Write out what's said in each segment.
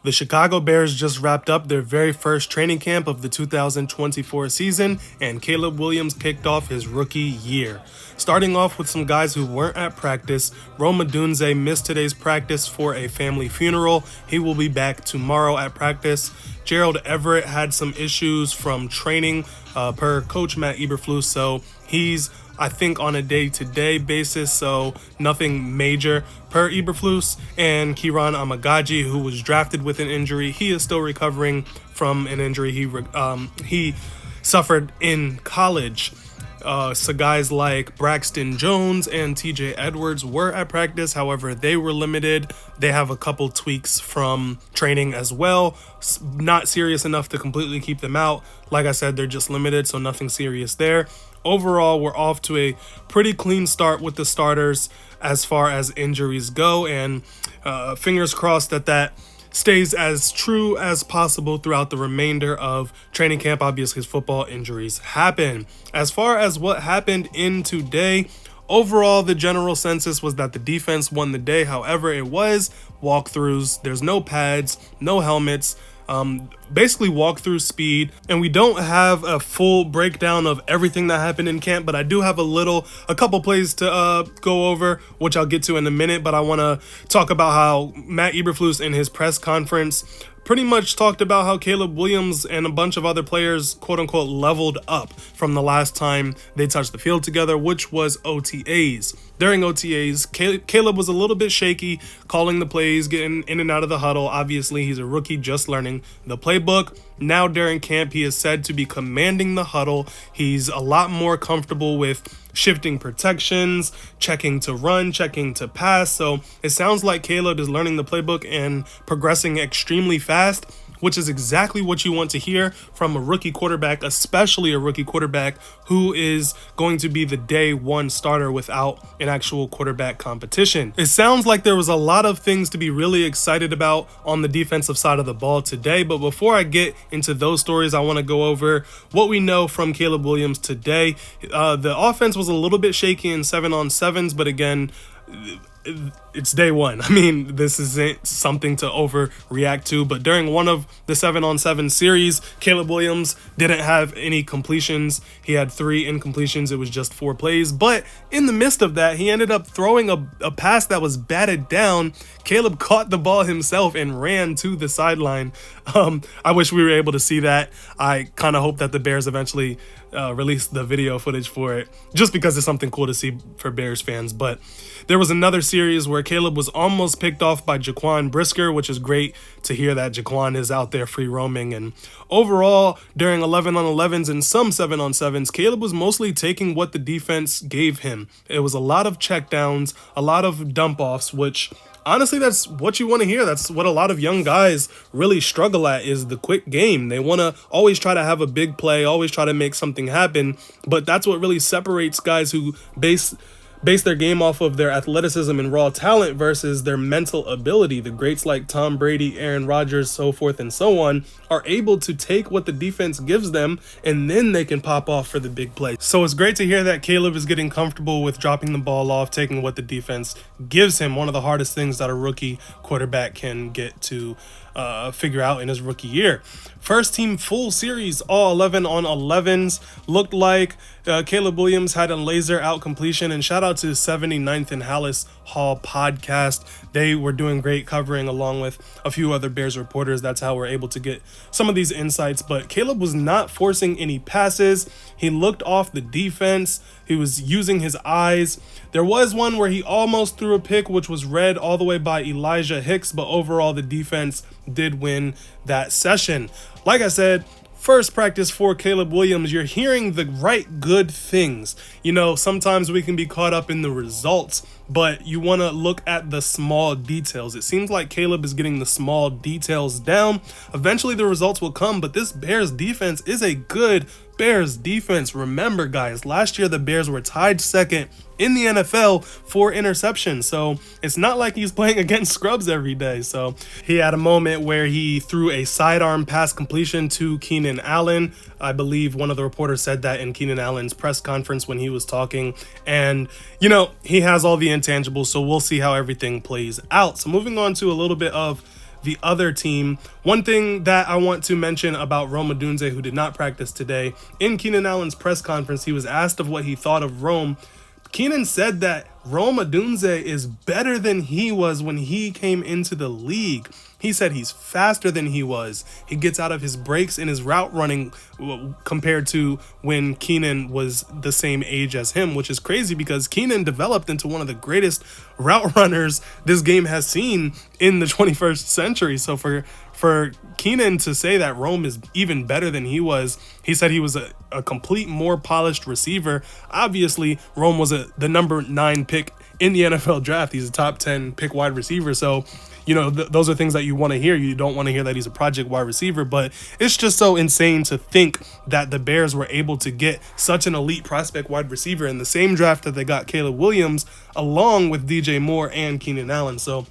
The Chicago Bears just wrapped up their very first training camp of the 2024 season, and Caleb Williams kicked off his rookie year. Starting off with some guys who weren't at practice, Odunze missed today's practice for a family funeral. He will be back tomorrow at practice. Gerald Everett had some issues from training per coach Matt Eberflus, so he's I think on a day-to-day basis, so nothing major per Eberflus. And Kieran Amagaji, who was drafted with an injury, he is still recovering from an injury he suffered in college. So guys like Braxton Jones and TJ Edwards were at practice. However, they were limited. They have a couple tweaks from training as well. Not serious enough to completely keep them out. Like I said, they're just limited, so nothing serious there. Overall, we're off to a pretty clean start with the starters as far as injuries go, and fingers crossed that stays as true as possible throughout the remainder of training camp. Obviously, football injuries happen. As far as what happened in today, overall, the general census was that the defense won the day. However, it was walkthroughs. There's no pads, no helmets. Basically walkthrough speed, and we don't have a full breakdown of everything that happened in camp, but I do have a couple plays to go over, which I'll get to in a minute. But I want to talk about how Matt Eberflus in his press conference pretty much talked about how Caleb Williams and a bunch of other players, quote unquote, leveled up from the last time they touched the field together, which was OTAs. During OTAs, Caleb was a little bit shaky, calling the plays, getting in and out of the huddle. Obviously, he's a rookie just learning the playbook. Now during camp, he is said to be commanding the huddle. He's a lot more comfortable with shifting protections, checking to run, checking to pass. So it sounds like Caleb is learning the playbook and progressing extremely fast, which is exactly what you want to hear from a rookie quarterback, especially a rookie quarterback who is going to be the day one starter without an actual quarterback competition. It sounds like there was a lot of things to be really excited about on the defensive side of the ball today, but before I get into those stories, I want to go over what we know from Caleb Williams today. The offense was a little bit shaky in 7-on-7s, but again, it's day one. I mean, this isn't something to overreact to, but during one of the 7-on-7 series, Caleb Williams didn't have any completions. He had 3 incompletions. It was just 4 plays, but in the midst of that, he ended up throwing a pass that was batted down. Caleb caught the ball himself and ran to the sideline. I wish we were able to see that. I kind of hope that the Bears eventually release the video footage for it, just because it's something cool to see for Bears fans. But there was another series where Caleb was almost picked off by Jaquan Brisker, which is great to hear that Jaquan is out there free roaming. And overall, during 11-on-11s and some 7-on-7s, Caleb was mostly taking what the defense gave him. It was a lot of checkdowns, a lot of dump-offs, which honestly, that's what you want to hear. That's what a lot of young guys really struggle at, is the quick game. They want to always try to have a big play, always try to make something happen, but that's what really separates guys who base their game off of their athleticism and raw talent versus their mental ability. The greats like Tom Brady, Aaron Rodgers, so forth and so on are able to take what the defense gives them, and then they can pop off for the big play. So it's great to hear that Caleb is getting comfortable with dropping the ball off, taking what the defense gives him. One of the hardest things that a rookie quarterback can get to figure out in his rookie year. First team full series, all 11-on-11s. Looked like Caleb Williams had a laser out completion, and shout out to 79th and Hallis Hall podcast. They were doing great covering along with a few other Bears reporters. That's how we're able to get some of these insights. But Caleb was not forcing any passes. He looked off the defense. He was using his eyes. There was one where he almost threw a pick, which was read all the way by Elijah Hicks, but overall the defense did win that session. Like I said, first practice for Caleb Williams, you're hearing the right good things. You know, sometimes we can be caught up in the results, but you want to look at the small details. It seems like Caleb is getting the small details down. Eventually the results will come, but this Bears defense is a good Bears defense. Remember, guys, last year the Bears were tied second in the NFL for interceptions, so it's not like he's playing against scrubs every day. So he had a moment where he threw a sidearm pass completion to Keenan Allen. I believe one of the reporters said that in Keenan Allen's press conference when he was talking, and you know, he has all the intangibles, so we'll see how everything plays out. So moving on to a little bit of the other team. One thing that I want to mention about Rome Odunze, who did not practice today, in Keenan Allen's press conference, he was asked of what he thought of Rome. Keenan said that Rome Odunze is better than he was when he came into the league. He said he's faster than he was. He gets out of his breaks in his route running compared to when Keenan was the same age as him, which is crazy because Keenan developed into one of the greatest route runners this game has seen in the 21st century. So for Keenan to say that Rome is even better than he was, he said he was a complete, more polished receiver. Obviously, Rome was the number 9 pick in the NFL draft. He's a top 10 pick wide receiver. So, you know, those are things that you want to hear. You don't want to hear that he's a project wide receiver, but it's just so insane to think that the Bears were able to get such an elite prospect wide receiver in the same draft that they got Caleb Williams, along with DJ Moore and Keenan Allen. So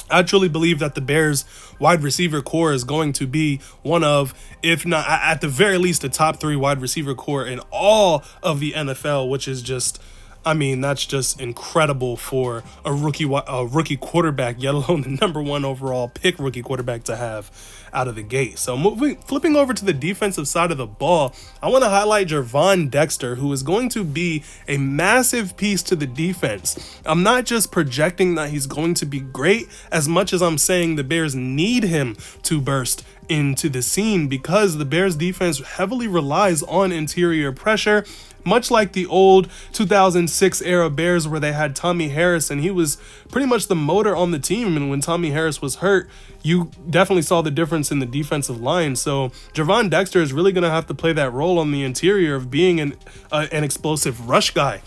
I truly believe that the Bears wide receiver core is going to be one of, if not at the very least, a top 3 wide receiver core in all of the NFL, which is just, I mean, that's just incredible for a rookie quarterback, yet alone the number 1 overall pick rookie quarterback to have out of the gate. So flipping over to the defensive side of the ball, I want to highlight Javon Dexter, who is going to be a massive piece to the defense. I'm not just projecting that he's going to be great as much as I'm saying the Bears need him to burst into the scene, because the Bears defense heavily relies on interior pressure, much like the old 2006 era Bears where they had Tommy Harris, and he was pretty much the motor on the team. And when Tommy Harris was hurt, you definitely saw the difference in the defensive line. So Javon Dexter is really going to have to play that role on the interior of being an explosive rush guy.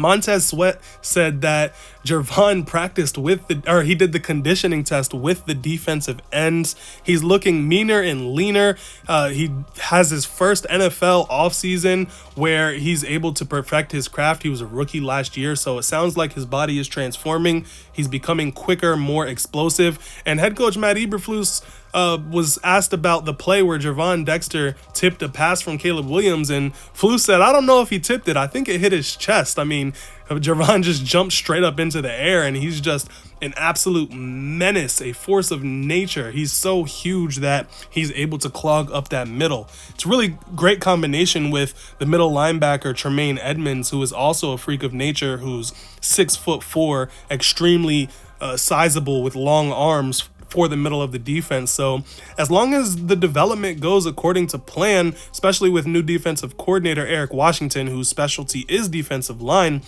Montez Sweat said that Javon practiced he did the conditioning test with the defensive ends. He's looking meaner and leaner. He has his first NFL offseason where he's able to perfect his craft. He was a rookie last year, so it sounds like his body is transforming. He's becoming quicker, more explosive. And head coach Matt Eberflus was asked about the play where Javon Dexter tipped a pass from Caleb Williams, and Flus said, I don't know if he tipped it. I think it hit his chest. I mean, Javon just jumped straight up into the air, and he's just an absolute menace, a force of nature. He's so huge that he's able to clog up that middle. It's a really great combination with the middle linebacker Tremaine Edmonds, who is also a freak of nature, who's 6'4", extremely sizable with long arms for the middle of the defense. So as long as the development goes according to plan, especially with new defensive coordinator Eric Washington, whose specialty is defensive line,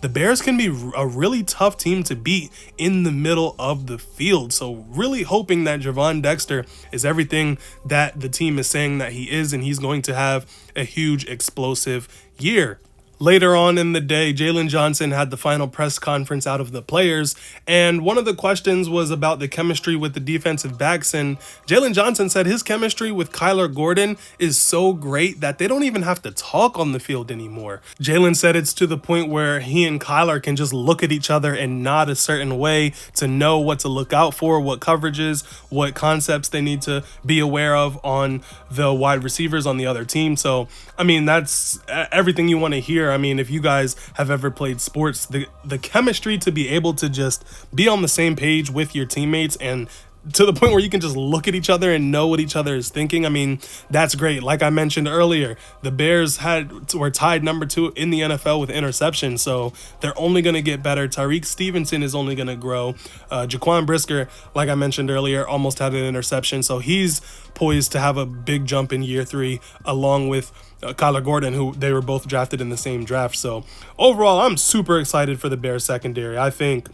the Bears can be a really tough team to beat in the middle of the field. So really hoping that Javon Dexter is everything that the team is saying that he is, and he's going to have a huge explosive year. Later on in the day, Jalen Johnson had the final press conference out of the players, and one of the questions was about the chemistry with the defensive backs, and Jalen Johnson said his chemistry with Kyler Gordon is so great that they don't even have to talk on the field anymore. Jalen said it's to the point where he and Kyler can just look at each other and nod a certain way to know what to look out for, what coverages, what concepts they need to be aware of on the wide receivers on the other team. So, I mean, that's everything you want to hear. I mean, if you guys have ever played sports, the chemistry to be able to just be on the same page with your teammates and to the point where you can just look at each other and know what each other is thinking, I mean, that's great. Like I mentioned earlier, the Bears were tied number 2 in the NFL with interceptions, so they're only going to get better. Tyreek Stevenson is only going to grow. Jaquan Brisker, like I mentioned earlier, almost had an interception, so he's poised to have a big jump in year 3, along with Kyler Gordon, who they were both drafted in the same draft. So overall, I'm super excited for the Bears secondary. I think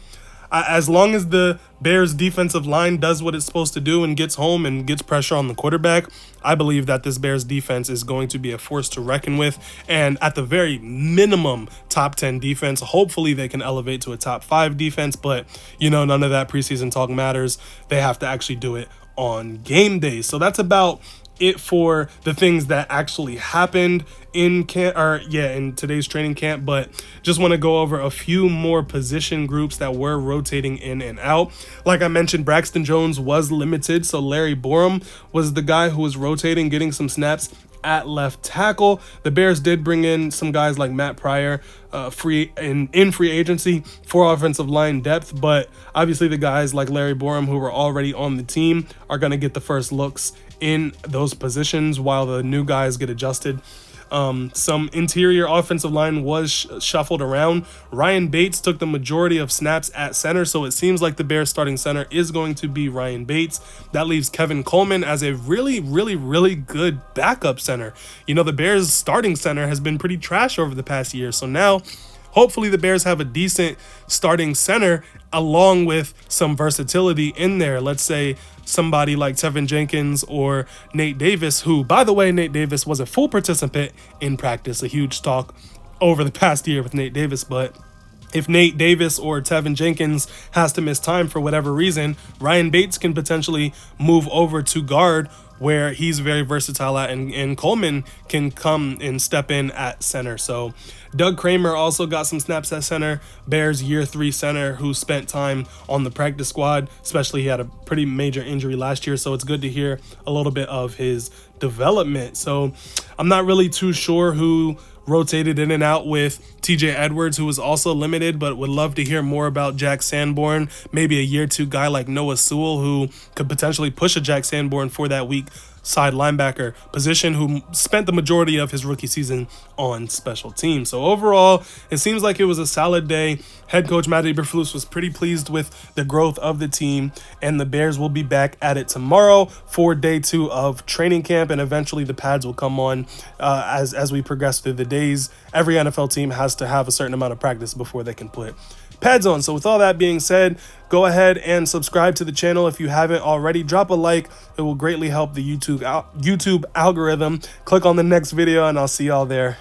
as long as the Bears defensive line does what it's supposed to do and gets home and gets pressure on the quarterback, I believe that this Bears defense is going to be a force to reckon with, and at the very minimum, top 10 defense. Hopefully they can elevate to a top 5 defense, but you know, none of that preseason talk matters. They have to actually do it on game day. So that's about it for the things that actually happened in today's training camp, but just want to go over a few more position groups that were rotating in and out. Like I mentioned, Braxton Jones was limited, so Larry Borum was the guy who was rotating, getting some snaps at left tackle. The Bears did bring in some guys like Matt Pryor in free agency for offensive line depth, but obviously the guys like Larry Borom, who were already on the team, are going to get the first looks in those positions while the new guys get adjusted. Some interior offensive line was shuffled around. Ryan Bates took the majority of snaps at center, so it seems like the Bears starting center is going to be Ryan Bates. That leaves Kevin Coleman as a really good backup center. You know, the Bears starting center has been pretty trash over the past year, so now hopefully the Bears have a decent starting center along with some versatility in there. Let's say somebody like Tevin Jenkins or Nate Davis, who, by the way, Nate Davis was a full participant in practice. A huge talk over the past year with Nate Davis, but if Nate Davis or Tevin Jenkins has to miss time for whatever reason, Ryan Bates can potentially move over to guard, where he's very versatile at, and Coleman can come and step in at center. So Doug Kramer also got some snaps at center, Bears year 3 center who spent time on the practice squad, especially he had a pretty major injury last year, so it's good to hear a little bit of his development. So I'm not really too sure who rotated in and out with TJ Edwards, who was also limited, but would love to hear more about Jack Sanborn, maybe a year 2 guy like Noah Sewell, who could potentially push a Jack Sanborn for that weak side linebacker position, who spent the majority of his rookie season on special teams. So overall, it seems like it was a solid day. Head coach Matt Eberflus was pretty pleased with the growth of the team, and the Bears will be back at it tomorrow for day 2 of training camp, and eventually the pads will come on as we progress through the days. Every NFL team has to have a certain amount of practice before they can put pads on. So with all that being said, go ahead and subscribe to the channel if you haven't already. Drop a like. It will greatly help the YouTube algorithm. Click on the next video, and I'll see y'all there.